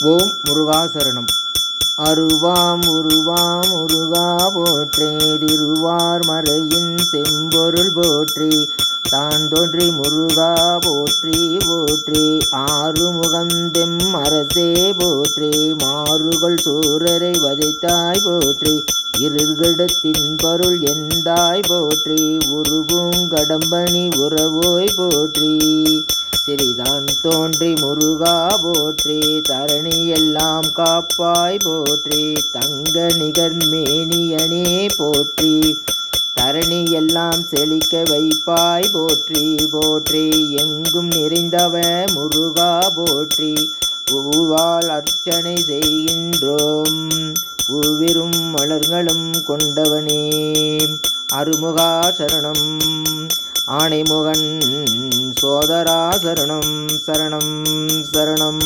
ஓம் முருகா சரணம். அருவாம் உருவாம் முருகா போற்றே, திருவார் மறையின் செம்பொருள் போற்றி, தான் தோன்றி முருகா போற்றி போற்றி. ஆறுமுகந்தெம் அரசே போற்றி, மாறுகள் சூரரை வதைத்தாய் போற்றி, இருகடத்தின் பருள் எந்தாய் போற்றி, உருவுங்கடம்பணி உறவோய் போற்றி. சிறிதான் தோன்றி முருகா போற்றி, தரணி எல்லாம் காப்பாய் போற்றி, தங்க நிகர் மேனியனே போற்றி, தரணி எல்லாம் செழிக்க வைப்பாய் போற்றி போற்றி. எங்கும் நிறைந்தவ முருகா போற்றி, பூவால் அர்ச்சனை செய்கின்றோம், பூவிரும் மலர்களும் கொண்டவனே. அருமுகா சரணம். ஆணைமுகன் சோதரா சரணம் சரணம் சரணம்.